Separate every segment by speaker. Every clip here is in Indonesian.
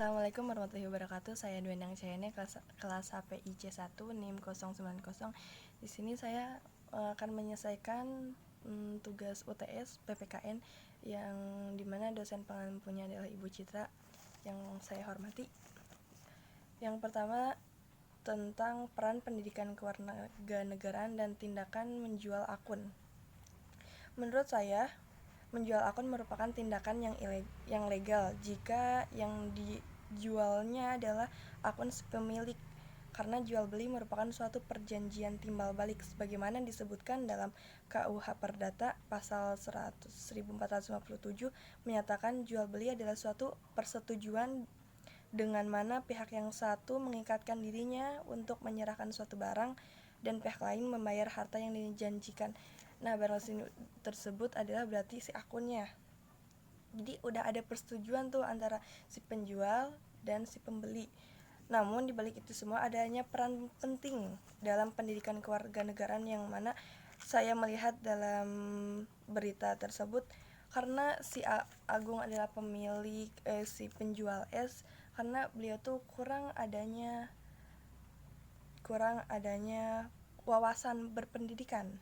Speaker 1: Assalamualaikum warahmatullahi wabarakatuh. Saya Dwenang Cayane, kelas HPIC 1 NIM 090. Di sini saya akan menyelesaikan tugas UTS PPKN yang dimana dosen pengampunya adalah Ibu Citra yang saya hormati. Yang pertama, tentang peran pendidikan kewarganegaraan dan tindakan menjual akun. Menurut saya, menjual akun merupakan tindakan yang legal jika yang dijualnya adalah akun si pemilik, karena jual beli merupakan suatu perjanjian timbal balik sebagaimana disebutkan dalam KUH Perdata pasal 1457 menyatakan jual beli adalah suatu persetujuan dengan mana pihak yang satu mengikatkan dirinya untuk menyerahkan suatu barang dan pihak lain membayar harta yang dijanjikan. Nah, barang tersebut adalah berarti si akunnya. Jadi udah ada persetujuan tuh antara si penjual dan si pembeli. Namun dibalik itu semua adanya peran penting dalam pendidikan kewarganegaraan yang mana saya melihat dalam berita tersebut, karena si Agung adalah pemilik si penjual es, karena beliau tuh kurang adanya wawasan berpendidikan,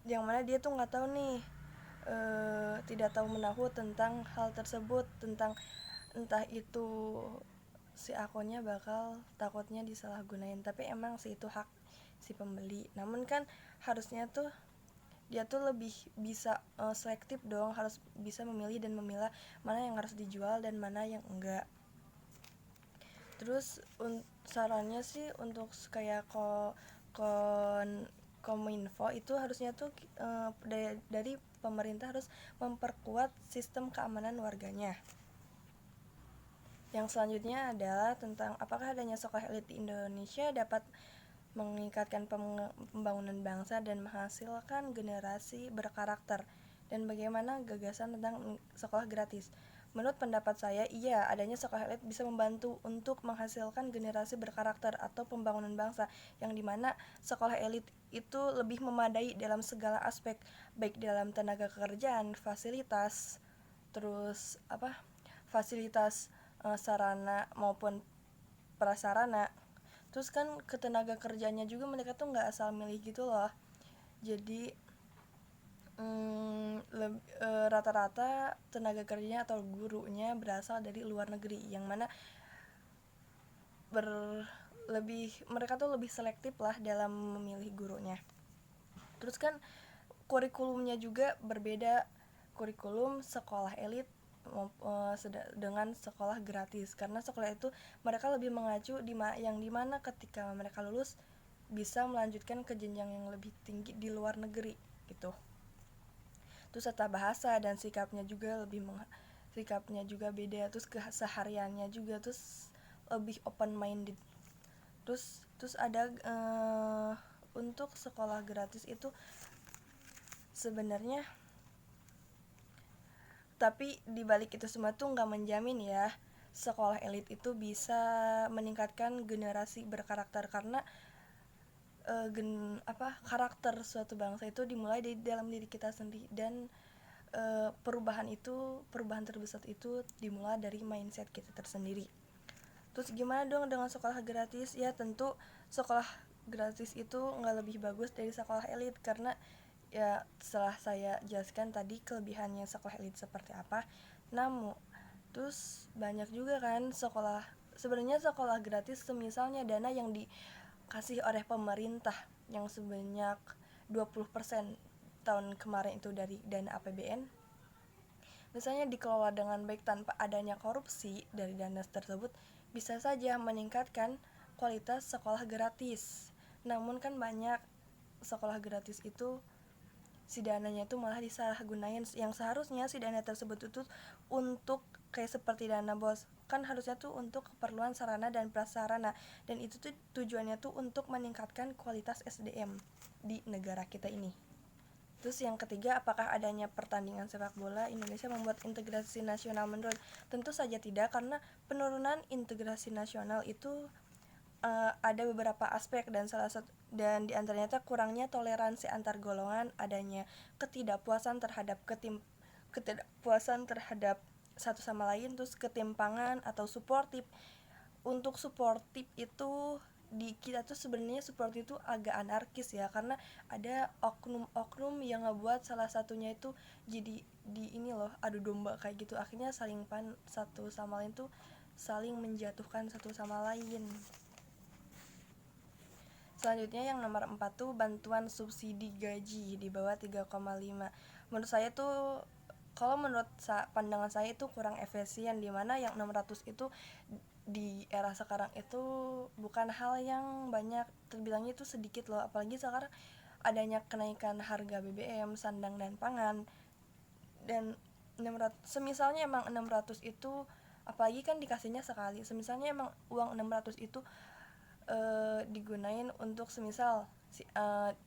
Speaker 1: yang mana dia tuh nggak tahu nih, tidak tahu menahu tentang hal tersebut, tentang entah itu si akunnya bakal takutnya disalahgunain, tapi emang sih itu hak si pembeli. Namun kan harusnya tuh dia tuh lebih bisa selektif dong, harus bisa memilih dan memilah mana yang harus dijual dan mana yang enggak. Terus sarannya sih untuk kayak Kominfo itu harusnya tuh dari pemerintah harus memperkuat sistem keamanan warganya. Yang selanjutnya adalah tentang apakah adanya sekolah elit di Indonesia dapat meningkatkan pembangunan bangsa dan menghasilkan generasi berkarakter, dan bagaimana gagasan tentang sekolah gratis. Menurut pendapat saya, iya, adanya sekolah elit bisa membantu untuk menghasilkan generasi berkarakter atau pembangunan bangsa, yang dimana sekolah elit itu lebih memadai dalam segala aspek, baik dalam tenaga kerjaan, fasilitas, terus fasilitas sarana maupun prasarana. Terus kan ketenaga kerjanya juga mereka tuh nggak asal milih gitu loh. Jadi rata-rata tenaga kerjanya atau gurunya berasal dari luar negeri, yang mana mereka tuh lebih selektif lah dalam memilih gurunya. Terus kan kurikulumnya juga berbeda, kurikulum sekolah elit dengan sekolah gratis, karena sekolah itu mereka lebih mengacu yang dimana ketika mereka lulus bisa melanjutkan ke jenjang yang lebih tinggi di luar negeri gitu. Terus serta bahasa dan sikapnya juga beda, terus kesehariannya juga terus lebih open minded. Terus ada untuk sekolah gratis itu sebenarnya, tapi dibalik itu semua tuh nggak menjamin ya sekolah elit itu bisa meningkatkan generasi berkarakter, karena karakter suatu bangsa itu dimulai dari dalam diri kita sendiri, dan perubahan terbesar itu dimulai dari mindset kita tersendiri. Terus gimana dong dengan sekolah gratis? Ya tentu sekolah gratis itu nggak lebih bagus dari sekolah elit, karena ya setelah saya jelaskan tadi kelebihannya sekolah elit seperti apa. Namun terus banyak juga kan sebenarnya sekolah gratis, semisalnya dana yang dikasih oleh pemerintah yang sebanyak 20% tahun kemarin itu dari dana APBN, misalnya dikelola dengan baik tanpa adanya korupsi dari dana tersebut, bisa saja meningkatkan kualitas sekolah gratis. Namun kan banyak sekolah gratis itu si dananya itu malah disalahgunain, yang seharusnya si dana tersebut itu untuk kayak seperti dana BOS kan harusnya tuh untuk keperluan sarana dan prasarana, dan itu tuh tujuannya tuh untuk meningkatkan kualitas SDM di negara kita ini. Terus yang ketiga, apakah adanya pertandingan sepak bola Indonesia membuat integrasi nasional menurun? Tentu saja tidak, karena penurunan integrasi nasional itu ada beberapa aspek, dan diantaranya kurangnya toleransi antar golongan, adanya ketidakpuasan terhadap satu sama lain, terus ketimpangan atau suportif. Untuk suportif itu di kita tuh sebenarnya suportif itu agak anarkis ya, karena ada oknum-oknum yang ngebuat salah satunya itu jadi di ini loh adu domba kayak gitu, akhirnya saling satu sama lain tuh saling menjatuhkan satu sama lain. Selanjutnya yang nomor 4 tuh bantuan subsidi gaji di bawah 3,5. Menurut saya tuh, kalau menurut pandangan saya itu kurang efisien, dimana yang 600 itu di era sekarang itu bukan hal yang banyak, terbilangnya itu sedikit loh, apalagi sekarang adanya kenaikan harga BBM, sandang dan pangan. Dan 600, semisalnya emang 600 itu, apalagi kan dikasihnya sekali, semisalnya emang uang 600 itu digunain untuk semisal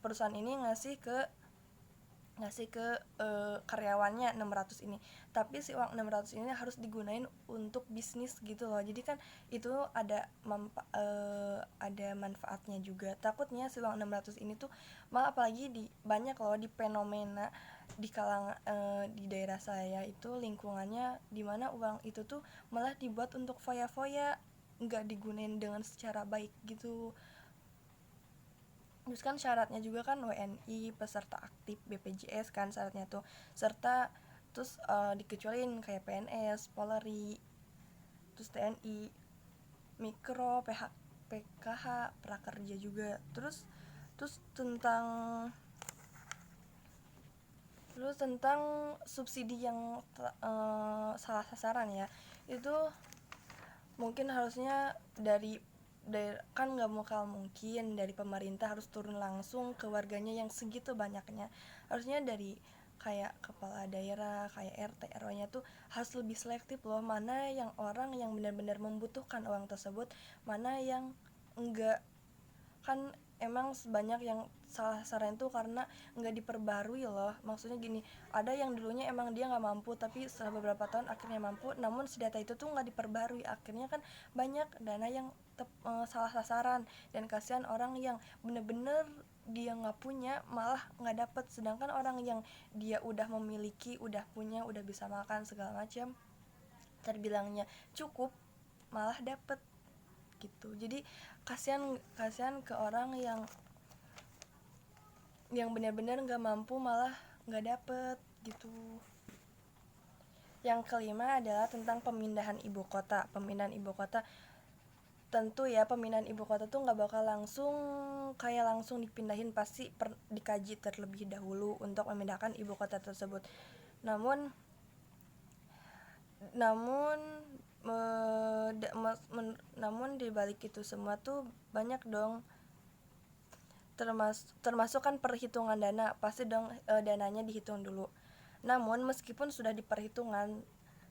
Speaker 1: perusahaan ini ngasih ke karyawannya 600 ini, tapi si uang 600 ini harus digunain untuk bisnis gitu loh. Jadi kan itu ada manfaatnya juga. Takutnya si uang 600 ini tuh malah, apalagi banyak loh di fenomena di kalangan di daerah saya itu lingkungannya, dimana uang itu tuh malah dibuat untuk foya-foya, nggak digunain dengan secara baik gitu. Terus kan syaratnya juga kan WNI, peserta aktif BPJS kan syaratnya tuh, serta terus dikecualiin kayak PNS, Polri, terus TNI, mikro, PKH, prakerja juga. Terus tentang subsidi yang salah sasaran ya, itu mungkin harusnya dari kan nggak mungkin dari pemerintah harus turun langsung ke warganya yang segitu banyaknya. Harusnya dari kayak kepala daerah, kayak RT RW-nya tuh harus lebih selektif loh, mana yang orang yang benar-benar membutuhkan uang tersebut, mana yang enggak. Kan emang sebanyak yang salah sasaran itu karena nggak diperbarui loh. Maksudnya gini, ada yang dulunya emang dia nggak mampu, tapi setelah beberapa tahun akhirnya mampu, namun si data itu tuh nggak diperbarui, akhirnya kan banyak dana yang salah sasaran, dan kasihan orang yang bener-bener dia nggak punya malah nggak dapet, sedangkan orang yang dia udah memiliki, udah punya, udah bisa makan segala macam, terbilangnya cukup, malah dapet gitu. Jadi kasihan ke orang yang benar-benar nggak mampu malah nggak dapet gitu. Yang kelima adalah tentang pemindahan ibu kota. Tentu ya, pemindahan ibu kota tuh nggak bakal langsung dipindahin, pasti dikaji terlebih dahulu untuk memindahkan ibu kota tersebut. Namun di balik itu semua tuh banyak dong, termasuk kan perhitungan dana, pasti dong dananya dihitung dulu. Namun meskipun sudah diperhitungkan,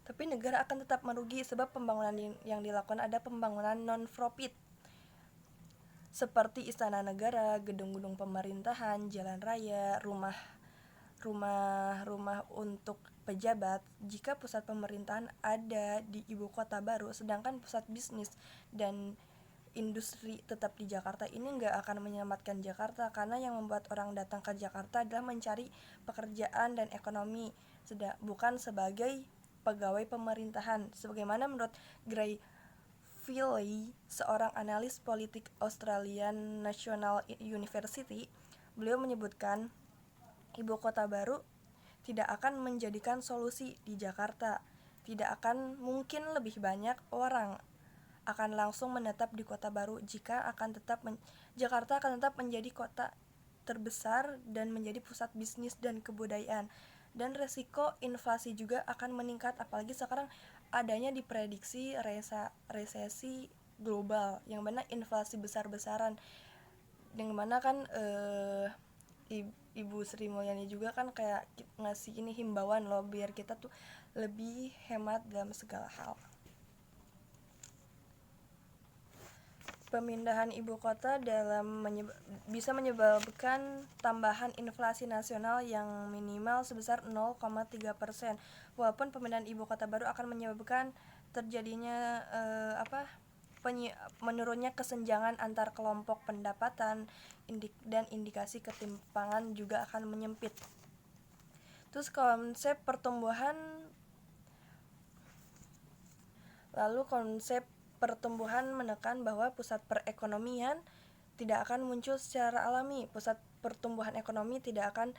Speaker 1: tapi negara akan tetap merugi, sebab pembangunan yang dilakukan ada pembangunan non-profit seperti istana negara, gedung-gedung pemerintahan, jalan raya, rumah untuk pejabat. Jika pusat pemerintahan ada di ibu kota baru, sedangkan pusat bisnis dan industri tetap di Jakarta, ini nggak akan menyelamatkan Jakarta, karena yang membuat orang datang ke Jakarta adalah mencari pekerjaan dan ekonomi, bukan sebagai pegawai pemerintahan. Sebagaimana menurut Gray Philly, seorang analis politik Australian National University, beliau menyebutkan ibu kota baru tidak akan menjadikan solusi di Jakarta. Tidak akan mungkin lebih banyak orang akan langsung menetap di kota baru jika Jakarta akan tetap menjadi kota terbesar dan menjadi pusat bisnis dan kebudayaan. Dan resiko inflasi juga akan meningkat, apalagi sekarang adanya diprediksi resesi global, yang mana inflasi besar-besaran, yang mana kan Ibu Sri Mulyani juga kan kayak ngasih ini himbauan loh, biar kita tuh lebih hemat dalam segala hal. Pemindahan ibu kota bisa menyebabkan tambahan inflasi nasional yang minimal sebesar 0,3%. Walaupun pemindahan ibu kota baru akan menyebabkan terjadinya menurunnya kesenjangan antar kelompok pendapatan, dan indikasi ketimpangan juga akan menyempit. Terus konsep pertumbuhan Lalu konsep pertumbuhan menekan bahwa pusat perekonomian tidak akan muncul secara alami. Pusat pertumbuhan ekonomi tidak akan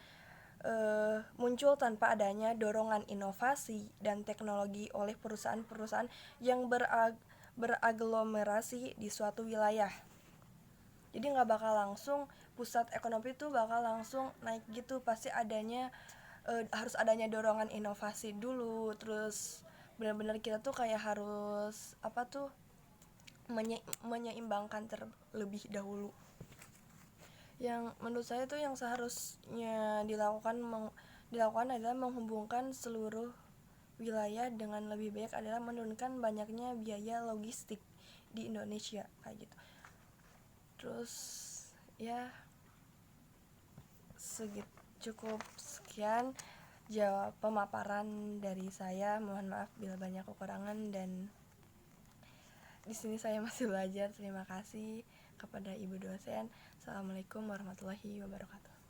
Speaker 1: muncul tanpa adanya dorongan inovasi dan teknologi oleh perusahaan-perusahaan yang beraglomerasi di suatu wilayah. Jadi nggak bakal langsung pusat ekonomi itu bakal langsung naik gitu, pasti harus adanya dorongan inovasi dulu. Terus benar-benar kita tuh kayak harus menyeimbangkan terlebih dahulu. Yang menurut saya tuh yang seharusnya dilakukan adalah menghubungkan seluruh wilayah dengan lebih baik adalah menurunkan banyaknya biaya logistik di Indonesia kayak gitu. Terus ya cukup sekian jawab pemaparan dari saya. Mohon maaf bila banyak kekurangan, dan di sini saya masih belajar. Terima kasih kepada Ibu dosen. Assalamualaikum warahmatullahi wabarakatuh.